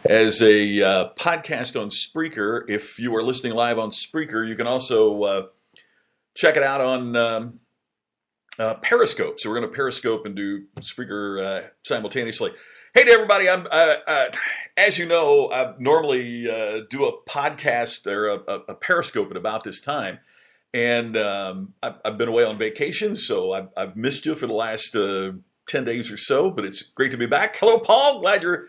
as a podcast on Spreaker. If you are listening live on Spreaker, you can also check it out on Periscope. So we're going to Periscope and do Spreaker simultaneously. Hey to everybody! As you know, I normally do a podcast or a Periscope at about this time, and I've been away on vacation, so I've missed you for the last 10 days or so. But it's great to be back. Hello, Paul. Glad you're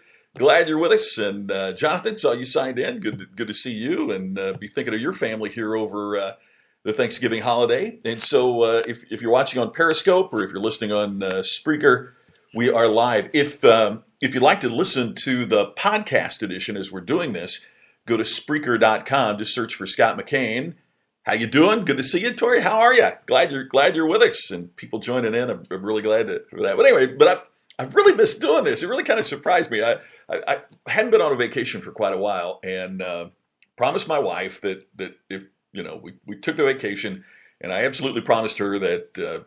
with us. And Jonathan, saw you signed in. Good to see you, and be thinking of your family here over the Thanksgiving holiday. And so, if you're watching on Periscope or if you're listening on Spreaker, we are live. If you'd like to listen to the podcast edition as we're doing this, go to Spreaker.com. Just search for Scott McCain. How you doing? Good to see you, Tori. How are you? Glad you're with us, and people joining in. I'm really glad for that. But anyway, I've really missed doing this. It really kind of surprised me. I hadn't been on a vacation for quite a while, and promised my wife that if we took the vacation, and I absolutely promised her that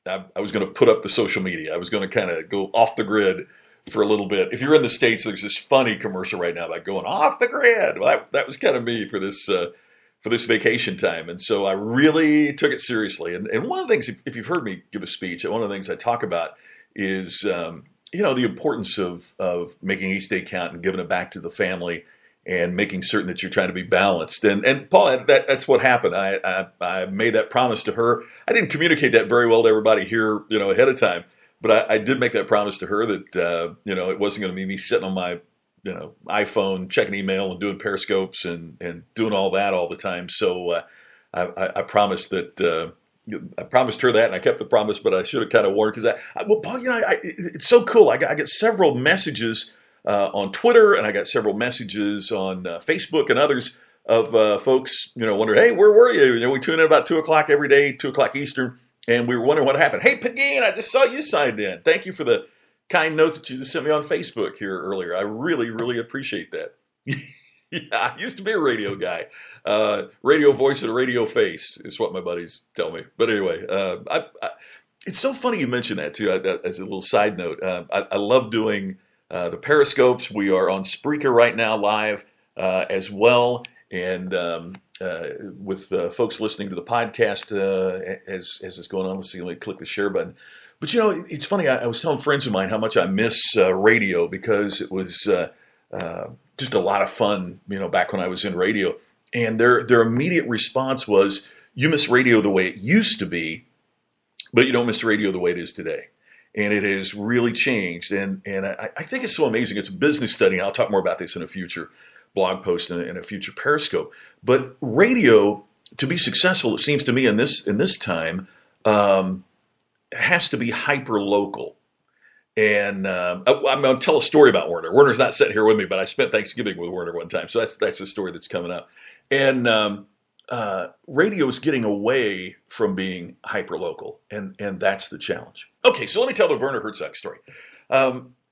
I was going to put up the social media. I was going to kind of go off the grid for a little bit. If you're in the States, there's this funny commercial right now about going off the grid. Well, that was kind of me for this vacation time. And so I really took it seriously. And one of the things, if you've heard me give a speech, one of the things I talk about is, the importance of making each day count and giving it back to the family and making certain that you're trying to be balanced. And Paul, that's what happened. I made that promise to her. I didn't communicate that very well to everybody here, ahead of time, but I did make that promise to her that, it wasn't going to be me sitting on my, iPhone, checking email and doing periscopes and doing all that all the time. So I promised that, I promised her that, and I kept the promise, but I should have kind of warned because Paul, it's so cool. I get several messages on Twitter, and I got several messages on Facebook and others of folks, wondering, hey, where were you? We tune in about 2:00 every day, 2:00 Eastern, and we were wondering what happened. Hey, Pagine, I just saw you signed in. Thank you for the kind note that you just sent me on Facebook here earlier. I really, really appreciate that. Yeah, I used to be a radio guy. Radio voice and a radio face is what my buddies tell me. But anyway, it's so funny you mentioned that too. As a little side note, I love doing the periscopes. We are on Spreaker right now live as well. And with folks listening to the podcast as it's going on, let's see, let me click the share button. But it's funny, I was telling friends of mine how much I miss radio because it was just a lot of fun, back when I was in radio. And their immediate response was, you miss radio the way it used to be, but you don't miss radio the way it is today. And it has really changed. And I think it's so amazing. It's a business study. And I'll talk more about this in a future blog post and a future Periscope. But radio, to be successful, it seems to me in this time, has to be hyper local. And I'm going to tell a story about Werner. Werner's not sitting here with me, but I spent Thanksgiving with Werner one time. So that's the story that's coming up. And radio is getting away from being hyper local, and that's the challenge. Okay, so let me tell the Werner Herzog story.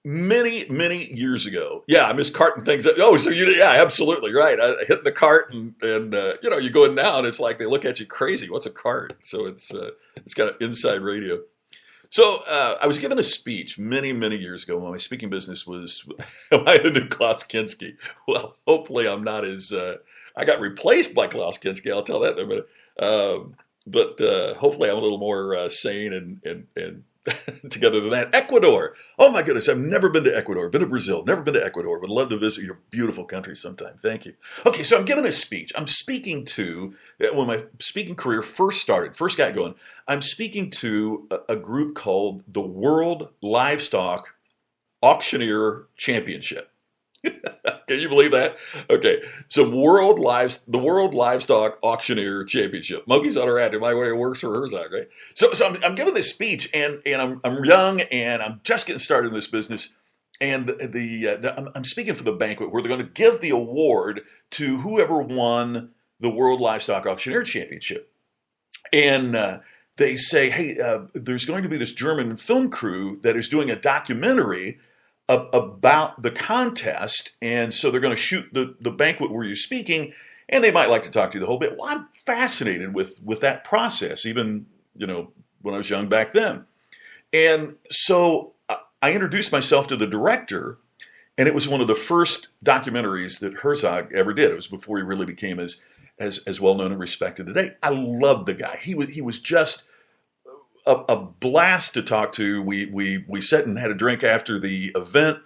Many years ago, I miss carting things. Oh, so absolutely right. I hit the cart, and you go in now, and it's like they look at you crazy. What's a cart? So it's got an inside radio. So I was given a speech many years ago when my speaking business was. I had to do Klaus Kinski. Well, hopefully I'm not as. I got replaced by Klaus Kinski. I'll tell that in a minute. But hopefully I'm a little more sane and together than that. Ecuador. Oh my goodness, I've never been to Ecuador. Been to Brazil. Never been to Ecuador. Would love to visit your beautiful country sometime. Thank you. Okay, so I'm giving a speech. I'm speaking to, when my speaking career first got going, I'm speaking to a group called the World Livestock Auctioneer Championship. Can you believe that? Okay, so the World Livestock Auctioneer Championship. Monkeys on a rat. My way works for Herzog, right? So I'm giving this speech, and I'm young, and I'm just getting started in this business, and I'm speaking for the banquet where they're going to give the award to whoever won the World Livestock Auctioneer Championship, and they say, hey, there's going to be this German film crew that is doing a documentary about the contest, and so they're going to shoot the banquet where you're speaking, and they might like to talk to you the whole bit. Well, I'm fascinated with that process, even when I was young back then. And so I introduced myself to the director, And it was one of the first documentaries that Herzog ever did. It was before he really became as well known and respected today. I loved the guy. He was just a blast to talk to. We sat and had a drink after the event.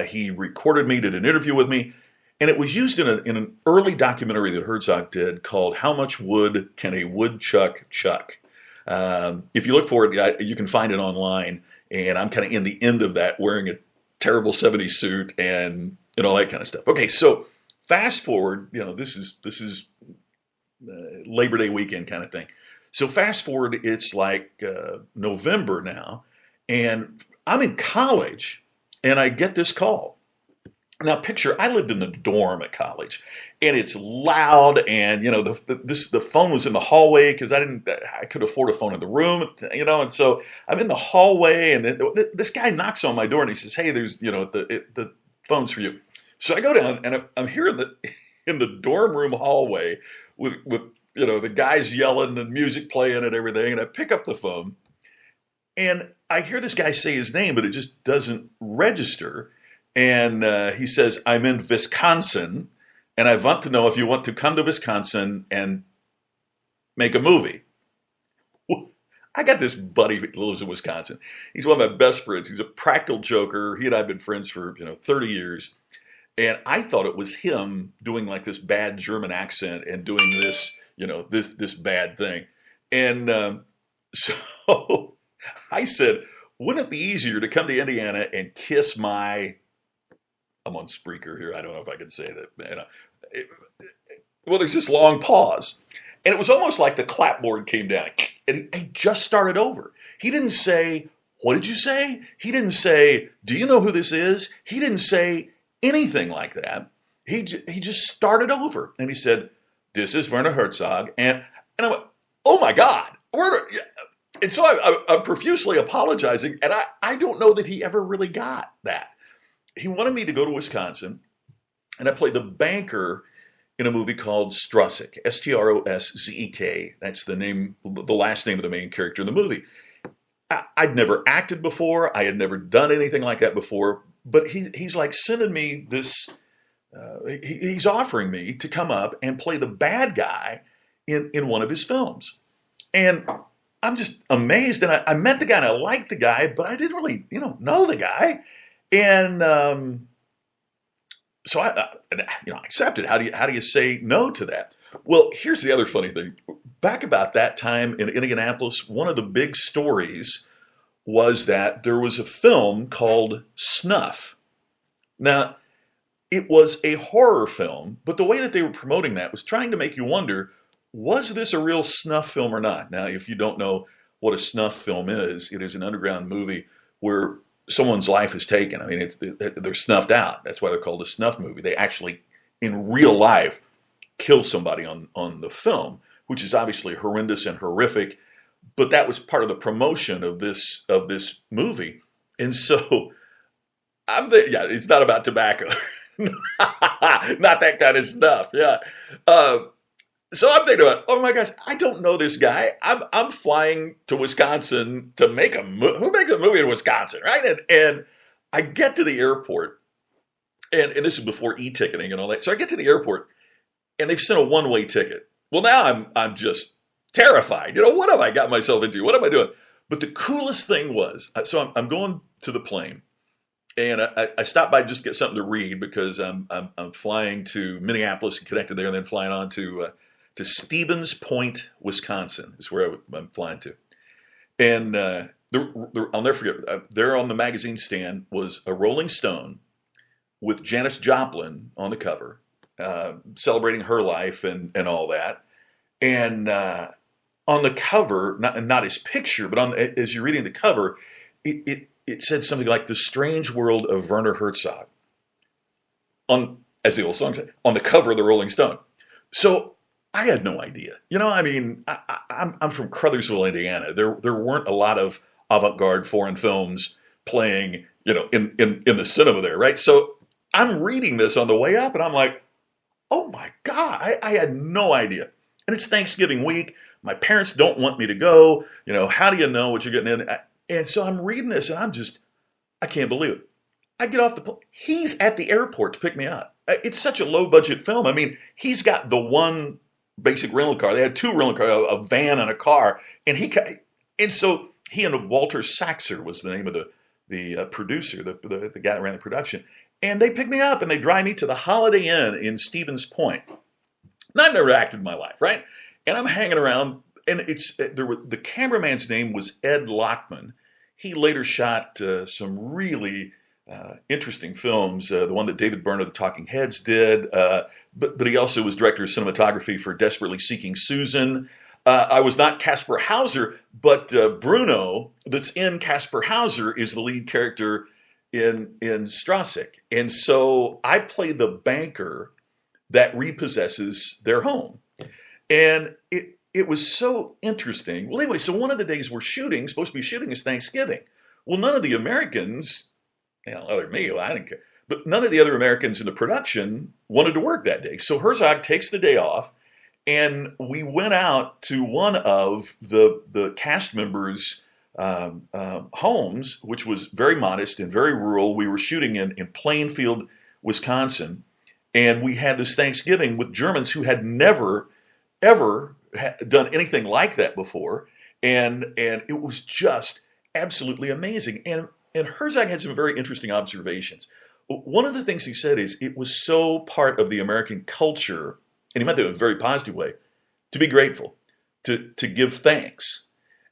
He recorded me, did an interview with me, and it was used in an early documentary that Herzog did called "How Much Wood Can a Woodchuck Chuck?" If you look for it, you can find it online. And I'm kind of in the end of that, wearing a terrible '70s suit and all that kind of stuff. Okay, so fast forward. This is Labor Day weekend kind of thing. So fast forward, it's like November now, and I'm in college, and I get this call. Now, picture, I lived in the dorm at college, and it's loud, and the phone was in the hallway because I could afford a phone in the room, and so I'm in the hallway, and this guy knocks on my door, and he says, "Hey, there's the phone's for you." So I go down, and I'm here in the dorm room hallway with the guys yelling and music playing and everything, and I pick up the phone, and I hear this guy say his name, but it just doesn't register. And he says, "I'm in Wisconsin, and I want to know if you want to come to Wisconsin and make a movie." I got this buddy who lives in Wisconsin. He's one of my best friends. He's a practical joker. He and I have been friends for 30 years. And I thought it was him doing like this bad German accent and doing this, this bad thing. And so I said, "Wouldn't it be easier to come to Indiana and kiss my..." I'm on Spreaker here. I don't know if I can say that. Well, there's this long pause. And it was almost like the clapboard came down. And he just started over. He didn't say, "What did you say?" He didn't say, "Do you know who this is?" He didn't say anything like that. He just started over. And he said, "This is Werner Herzog." And I went, "Oh, my God. Werner." And so I'm profusely apologizing. And I don't know that he ever really got that. He wanted me to go to Wisconsin, and I played the banker in a movie called Strozek, Stroszek. That's the last name of the main character in the movie. I'd never acted before. I had never done anything like that before. But he's like sending me this. He's offering me to come up and play the bad guy in one of his films, and I'm just amazed. And I met the guy, and I liked the guy, but I didn't really know the guy. And so I accepted. How do you say no to that? Well, here's the other funny thing. Back about that time in Indianapolis, one of the big stories was that there was a film called Snuff. Now, it was a horror film, but the way that they were promoting that was trying to make you wonder, was this a real snuff film or not? Now, if you don't know what a snuff film is, it is an underground movie where someone's life is taken. I mean, they're snuffed out. That's why they're called a snuff movie. They actually, in real life, kill somebody on the film, which is obviously horrendous and horrific. But that was part of the promotion of this movie. And so it's not about tobacco, not that kind of stuff. Yeah. So I'm thinking about, oh my gosh, I don't know this guy. I'm flying to Wisconsin to make a movie. Who makes a movie in Wisconsin, right? And I get to the airport, and this is before e-ticketing and all that. So I get to the airport, and they've sent a one-way ticket. Well, now I'm just terrified. What have I got myself into? What am I doing? But the coolest thing was, so I'm going to the plane, and I stopped by to just get something to read because I'm flying to Minneapolis and connected there, and then flying on to Stevens Point, Wisconsin is where I'm flying to. And I'll never forget, there on the magazine stand was a Rolling Stone with Janis Joplin on the cover, celebrating her life and all that. And on the cover, not his picture, but as you're reading the cover, it said something like "The Strange World of Werner Herzog," as the old song said, on the cover of the Rolling Stone. So I had no idea. I'm from Crothersville, Indiana. There weren't a lot of avant-garde foreign films playing, in the cinema there, right? So I'm reading this on the way up, and I'm like, oh my God, I had no idea. And it's Thanksgiving week. My parents don't want me to go. How do you know what you're getting in? And so I'm reading this, and I can't believe it. I get off the plane. He's at the airport to pick me up. It's such a low budget film. I mean, he's got the one basic rental car. They had two rental cars, a van and a car, and so he and Walter Saxer was the name of the producer, the guy that ran the production, and they pick me up and they drive me to the Holiday Inn in Stevens Point. Now, I've never acted in my life, right? And I'm hanging around, and the cameraman's name was Ed Lockman. He later shot some really interesting films. The one that David Byrne of the Talking Heads did, but he also was director of cinematography for Desperately Seeking Susan. I was not Caspar Hauser, but Bruno, that's in Caspar Hauser, is the lead character in Strasek. And so I play the banker that repossesses their home. And it was so interesting. Well, anyway, so one of the days we're supposed to be shooting is Thanksgiving. Well, none of the Americans, other than me, well, I didn't care, but none of the other Americans in the production wanted to work that day. So Herzog takes the day off, and we went out to one of the cast members' homes, which was very modest and very rural. We were shooting in Plainfield, Wisconsin, and we had this Thanksgiving with Germans who had never, ever done anything like that before, and it was just absolutely amazing. And Herzog had some very interesting observations. One of the things he said is it was so part of the American culture, and he meant that in a very positive way, to be grateful, to give thanks.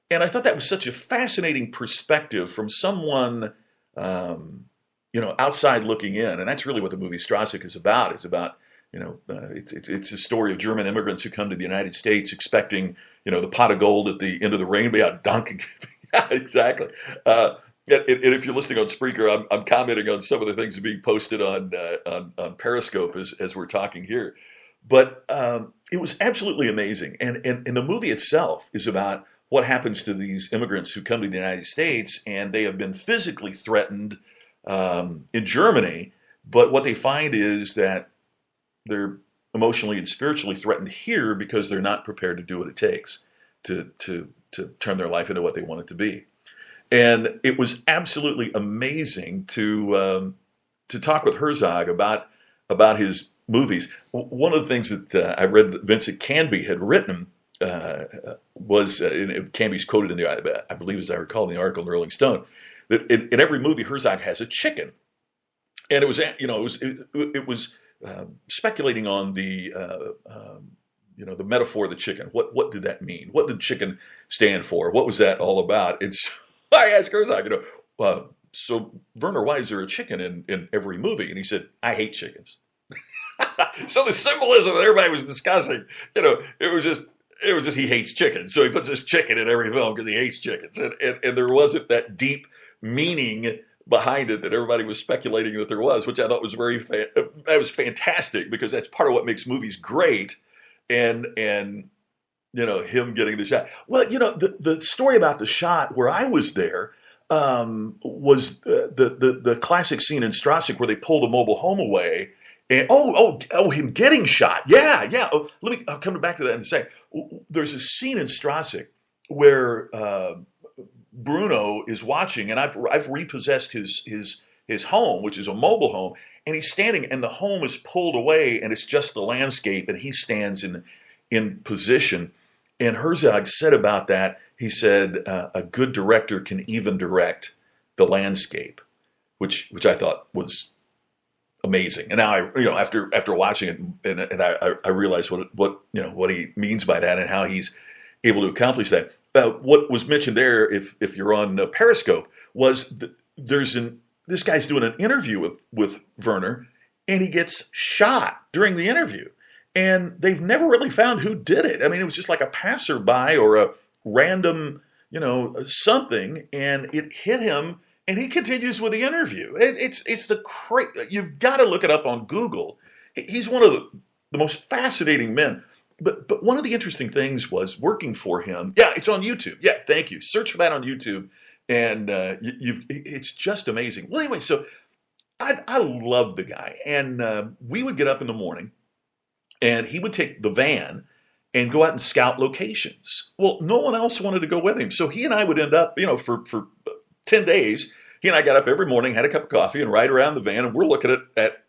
And I thought that was such a fascinating perspective from someone, outside looking in. And that's really what the movie Strasek is about. It's about, it's a story of German immigrants who come to the United States expecting, the pot of gold at the end of the rainbow. Yeah, Duncan. Yeah, exactly. And if you're listening on Spreaker, I'm commenting on some of the things that are being posted on Periscope as we're talking here. But it was absolutely amazing. And the movie itself is about what happens to these immigrants who come to the United States, and they have been physically threatened in Germany. But what they find is that they're emotionally and spiritually threatened here because they're not prepared to do what it takes to turn their life into what they want it to be. And it was absolutely amazing to talk with Herzog about his movies. One of the things that I read that Vincent Canby had written was, Canby's quoted in I believe as I recall in the article in the Rolling Stone, that in every movie Herzog has a chicken, and it was speculating on the the metaphor of the chicken. What did that mean? What did chicken stand for? What was that all about? And so I asked Herzog, so Werner, why is there a chicken in every movie? And he said, I hate chickens. So the symbolism that everybody was discussing, it was just he hates chickens. So he puts this chicken in every film because he hates chickens. And there wasn't that deep meaning behind it that everybody was speculating that there was, which I thought was that was fantastic, because that's part of what makes movies great. And him getting the shot. Well, the story about the shot where I was there was the classic scene in Strasek where they pull the mobile home away. And him getting shot. Yeah. I'll come back to that in a second. There's a scene in Strasek where Bruno is watching, and I've repossessed his home, which is a mobile home, and he's standing, and the home is pulled away, and it's just the landscape, and he stands in position. And Herzog said about that, he said, a good director can even direct the landscape, which I thought was amazing. And now after watching it, and I realize what he means by that and how he's able to accomplish that. What was mentioned there, if you're on Periscope, was this guy's doing an interview with Werner, and he gets shot during the interview, and they've never really found who did it. I mean, it was just like a passerby or a random something, and it hit him. And he continues with the interview. It's you've got to look it up on Google. He's one of the most fascinating men. But one of the interesting things was working for him. Yeah, it's on YouTube. Yeah, thank you. Search for that on YouTube, and it's just amazing. Well, anyway, so I loved the guy, and we would get up in the morning, and he would take the van and go out and scout locations. Well, no one else wanted to go with him, so he and I would end up, for 10 days, he and I got up every morning, had a cup of coffee, and ride around the van, and we're looking at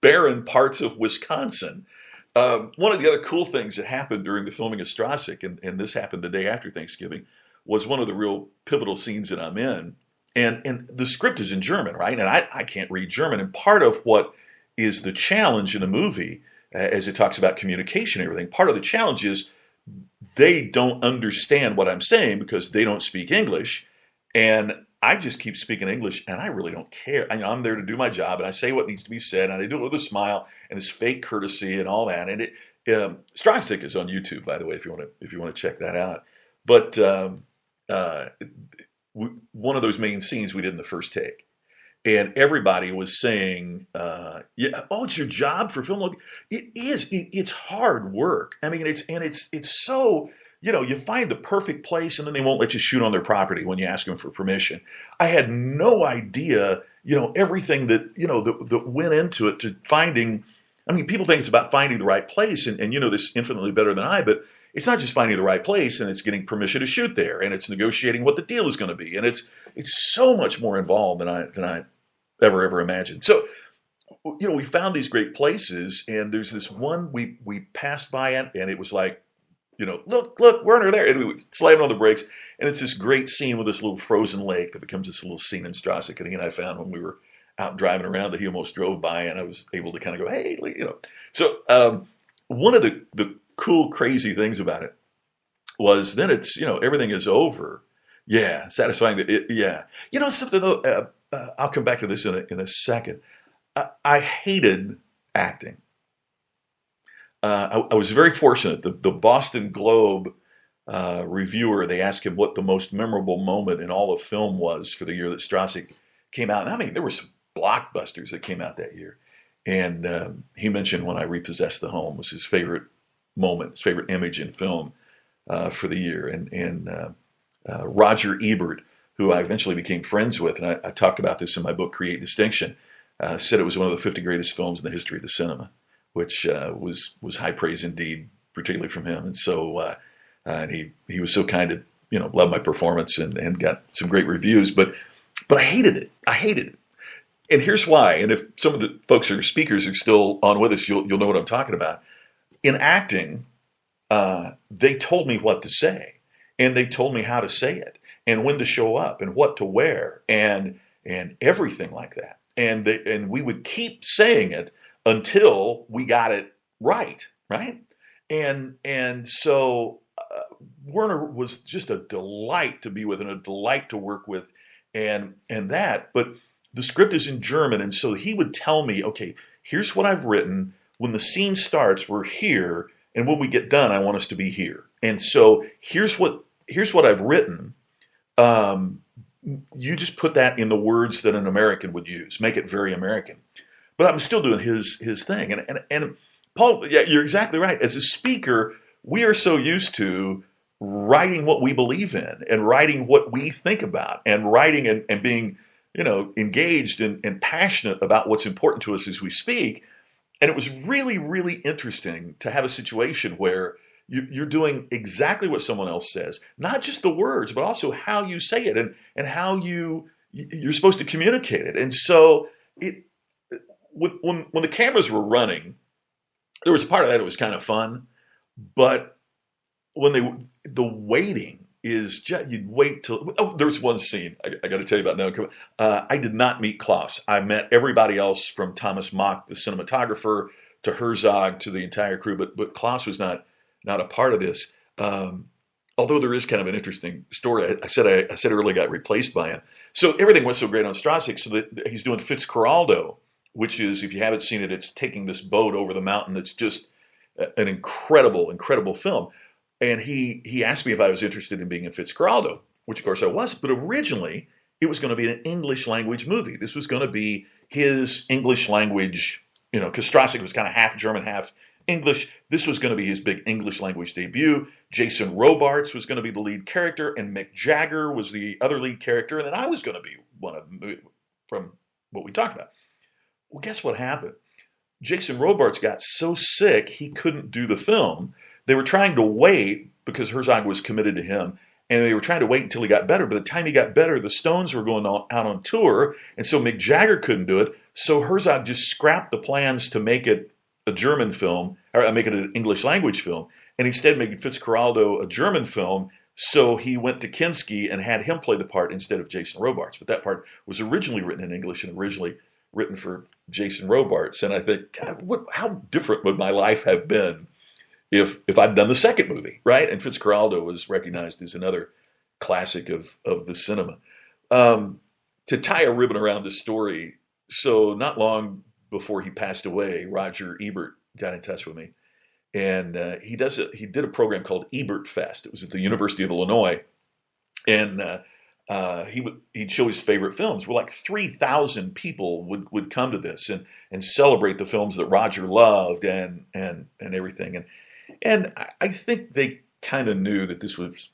barren parts of Wisconsin. One of the other cool things that happened during the filming of Strasik, and this happened the day after Thanksgiving, was one of the real pivotal scenes that I'm in. And the script is in German, right? And I can't read German. And part of what is the challenge in the movie, as it talks about communication and everything, part of the challenge is they don't understand what I'm saying because they don't speak English. And I just keep speaking English, and I really don't care. I'm there to do my job, and I say what needs to be said, and I do it with a smile and this fake courtesy and all that. And Strasik is on YouTube, by the way, if you want to check that out. But one of those main scenes we did in the first take, and everybody was saying, "Yeah, oh, it's your job for film." It is. It's hard work. I mean, it's so. You find the perfect place, and then they won't let you shoot on their property when you ask them for permission. I had no idea, everything that went into it to finding. I mean, people think it's about finding the right place, and you know this infinitely better than I, but it's not just finding the right place, and it's getting permission to shoot there, and it's negotiating what the deal is going to be, and it's so much more involved than I ever imagined. So, we found these great places, and there's this one we passed by it, and it was like, look, Werner there. And we would slam on the brakes. And it's this great scene with this little frozen lake that becomes this little scene in Strasik. And he and I found when we were out driving around that he almost drove by, and I was able to kind of go, hey, So one of the cool, crazy things about it was then it's, everything is over. Yeah, satisfying. Yeah. Something though, I'll come back to this in a second. I hated acting. I was very fortunate. The Boston Globe reviewer, they asked him what the most memorable moment in all of film was for the year that Strasik came out. And I mean, there were some blockbusters that came out that year. And he mentioned When I Repossessed the Home was his favorite moment, his favorite image in film for the year. And Roger Ebert, who I eventually became friends with, and I talked about this in my book, Create Distinction, said it was one of the 50 greatest films in the history of the cinema, which was high praise indeed, particularly from him. And so and he was so kind to loved my performance and got some great reviews. But I hated it. And here's why. And if some of the folks or speakers are still on with us, you'll know what I'm talking about. In acting, they told me what to say, and they told me how to say it, and when to show up, and what to wear, and everything like that. And we would keep saying it until we got it right? And so Werner was just a delight to be with and a delight to work with, and that. But the script is in German, and so he would tell me, okay, here's what I've written. When the scene starts, we're here, and when we get done, I want us to be here. And so here's what I've written. You just put that in the words that an American would use. Make it very American. But I'm still doing his thing. And Paul, yeah, you're exactly right. As a speaker, we are so used to writing what we believe in and writing what we think about and writing and being, engaged and passionate about what's important to us as we speak. And it was really, really interesting to have a situation where you're doing exactly what someone else says, not just the words, but also how you say it and how you're supposed to communicate it. And so when the cameras were running, there was a part of that that was kind of fun, but when the waiting is just, you'd wait till, there was one scene I got to tell you about now. I did not meet Klaus. I met everybody else from Thomas Mach, the cinematographer, to Herzog, to the entire crew, but Klaus was not a part of this. Although there is kind of an interesting story. I said I really got replaced by him. So everything went so great on Strasik, so that he's doing Fitzcarraldo, which is, if you haven't seen it, it's taking this boat over the mountain. That's just an incredible, incredible film. And he asked me if I was interested in being in Fitzcarraldo, which of course I was. But originally, it was going to be an English language movie. This was going to be his English language, because Strasik was kind of half German, half English. This was going to be his big English language debut. Jason Robards was going to be the lead character, and Mick Jagger was the other lead character. And then I was going to be one of them from what we talked about. Well, guess what happened? Jason Robards got so sick he couldn't do the film. They were trying to wait because Herzog was committed to him. and they were trying to wait until he got better. By the time he got better, the Stones were going out on tour, and so Mick Jagger couldn't do it. So Herzog just scrapped the plans to make it a German film, or make it an English language film, and instead made Fitzcarraldo a German film. So he went to Kinski and had him play the part instead of Jason Robards. But that part was originally written in English and originally written for Jason Robards. And I think, God, how different would my life have been if I'd done the second movie, right? And Fitzcarraldo was recognized as another classic of the cinema. To tie a ribbon around this story, so not long before he passed away, Roger Ebert got in touch with me. And he did a program called Ebert Fest. It was at the University of Illinois. And he'd show his favorite films. Well, like 3,000 people would come to this and celebrate the films that Roger loved and everything. And I think they kind of knew that this was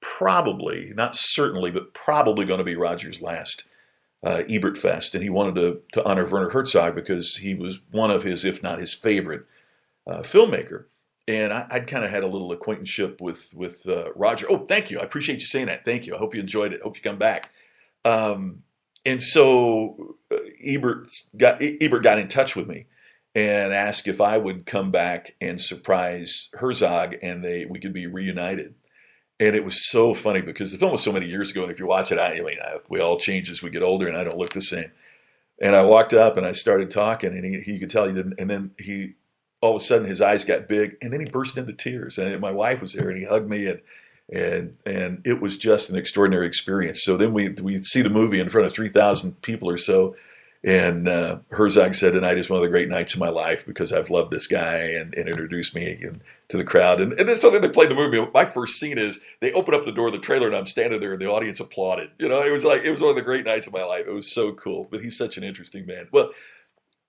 probably, not certainly, but probably going to be Roger's last Ebert Fest. And he wanted to honor Werner Herzog because he was one of his, if not his favorite, filmmaker. And I'd kind of had a little acquaintanceship with Roger. Oh, thank you. I appreciate you saying that. Thank you. I hope you enjoyed it. Hope you come back. And so Ebert got in touch with me and asked if I would come back and surprise Herzog, and we could be reunited. And it was so funny because the film was so many years ago, and if you watch it, we all change as we get older, and I don't look the same. And I walked up and I started talking, and he could tell he didn't. And then all of a sudden, his eyes got big, and then he burst into tears. And my wife was there, and he hugged me, and it was just an extraordinary experience. So then we see the movie in front of 3,000 people or so, and Herzog said, "Tonight is one of the great nights of my life because I've loved this guy," and introduced me to the crowd. And then so then they played the movie. My first scene is they open up the door of the trailer, and I'm standing there, and the audience applauded. It was one of the great nights of my life. It was so cool. But he's such an interesting man. Well,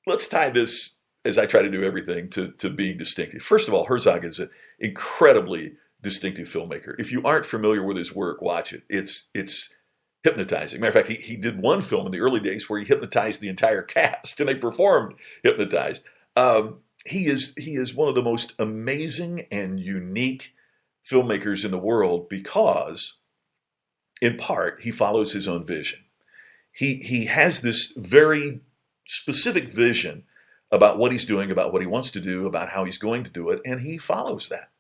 let's tie this, as I try to do everything, to being distinctive. First of all, Herzog is an incredibly distinctive filmmaker. If you aren't familiar with his work, watch it. It's hypnotizing. Matter of fact, he did one film in the early days where he hypnotized the entire cast, and they performed hypnotized. He is one of the most amazing and unique filmmakers in the world because, in part, he follows his own vision. He has this very specific vision about what he's doing, about what he wants to do, about how he's going to do it, and he follows that.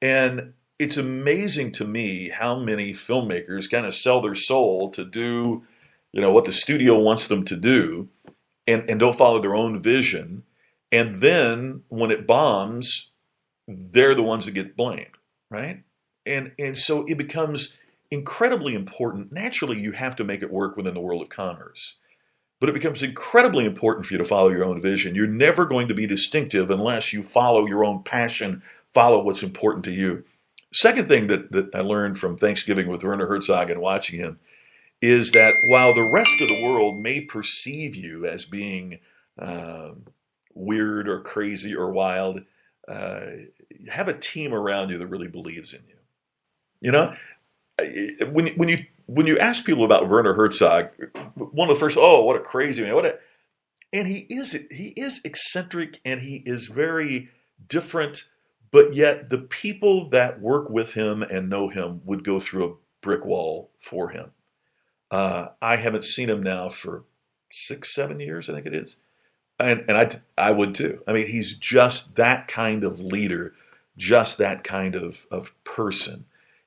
And it's amazing to me how many filmmakers kind of sell their soul to do, what the studio wants them to do, and don't follow their own vision. And then when it bombs, they're the ones that get blamed, right? And so it becomes incredibly important. Naturally, you have to make it work within the world of commerce. But it becomes incredibly important for you to follow your own vision. You're never going to be distinctive unless you follow your own passion, follow what's important to you. Second thing that I learned from Thanksgiving with Werner Herzog and watching him is that while the rest of the world may perceive you as being weird or crazy or wild, have a team around you that really believes in you. When you ask people about Werner Herzog, one of the first, oh, what a crazy man, and he is eccentric and he is very different, but yet the people that work with him and know him would go through a brick wall for him. I haven't seen him now for 6-7 years, I think it is. And I would too. I mean, he's just that kind of leader, just that kind of person.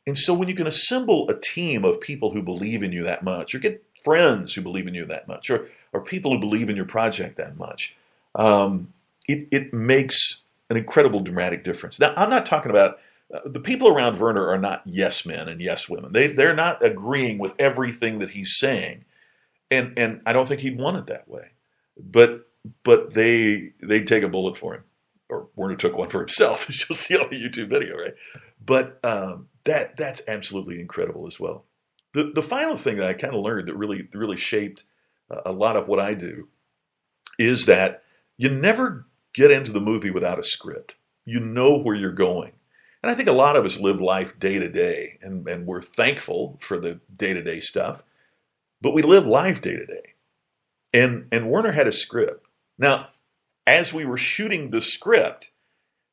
And so when you can assemble a team of people who believe in you that much, or get friends who believe in you that much, or people who believe in your project that much, it makes an incredible dramatic difference. Now, I'm not talking about the people around Werner are not yes men and yes women. They're not agreeing with everything that he's saying, and I don't think he'd want it that way. But they take a bullet for him, or Werner took one for himself, as you'll see on the YouTube video, right? But that's absolutely incredible as well. The final thing that I kind of learned that really shaped a lot of what I do is that you never get into the movie without a script. You know where you're going. And I think a lot of us live life day to day, and we're thankful for the day-to-day stuff, but we live life day to day. And Werner had a script. Now, as we were shooting the script,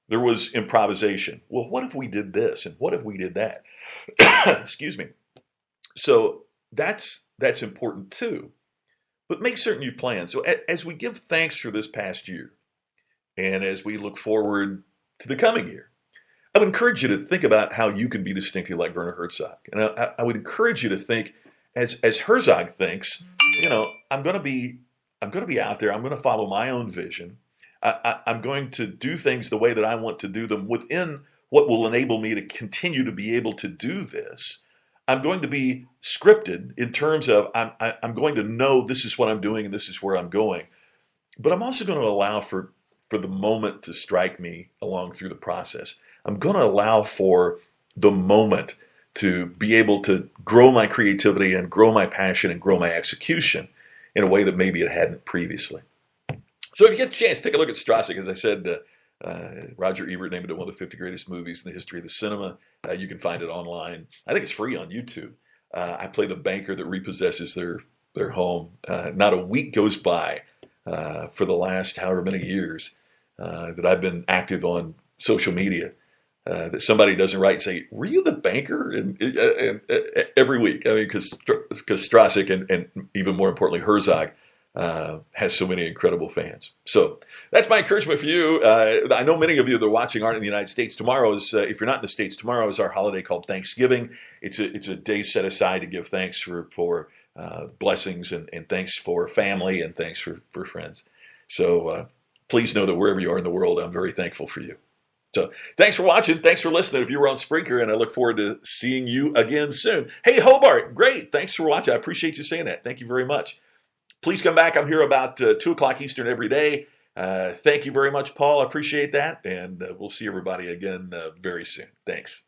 there was improvisation. Well, what if we did this? And what if we did that? Excuse me. So that's important too. But make certain you plan. So as we give thanks for this past year, and as we look forward to the coming year, I would encourage you to think about how you can be distinctly like Werner Herzog. And I would encourage you to think as Herzog thinks, I'm going to be out there. I'm going to follow my own vision. I'm going to do things the way that I want to do them within what will enable me to continue to be able to do this. I'm going to be scripted in terms of I'm going to know this is what I'm doing and this is where I'm going. But I'm also going to allow for the moment to strike me along through the process. I'm going to allow for the moment to be able to grow my creativity and grow my passion and grow my execution in a way that maybe it hadn't previously. So if you get a chance, take a look at Strasek. As I said, Roger Ebert named it one of the 50 greatest movies in the history of the cinema. You can find it online. I think it's free on YouTube. I play the banker that repossesses their home. Not a week goes by for the last however many years that I've been active on social media that somebody doesn't write and say, "Were you the banker?" And every week, I mean, because Strasek and even more importantly Herzog has so many incredible fans. So that's my encouragement for you. I know many of you that are watching aren't in the United States. Tomorrow is, if you're not in the States, tomorrow is our holiday called Thanksgiving. It's a day set aside to give thanks for blessings and thanks for family and thanks for friends. So please know that wherever you are in the world, I'm very thankful for you. So thanks for watching. Thanks for listening. If you were on Spreaker, and I look forward to seeing you again soon. Hey, Hobart, great. Thanks for watching. I appreciate you saying that. Thank you very much. Please come back. I'm here about 2 o'clock Eastern every day. Thank you very much, Paul. I appreciate that. And we'll see everybody again very soon. Thanks.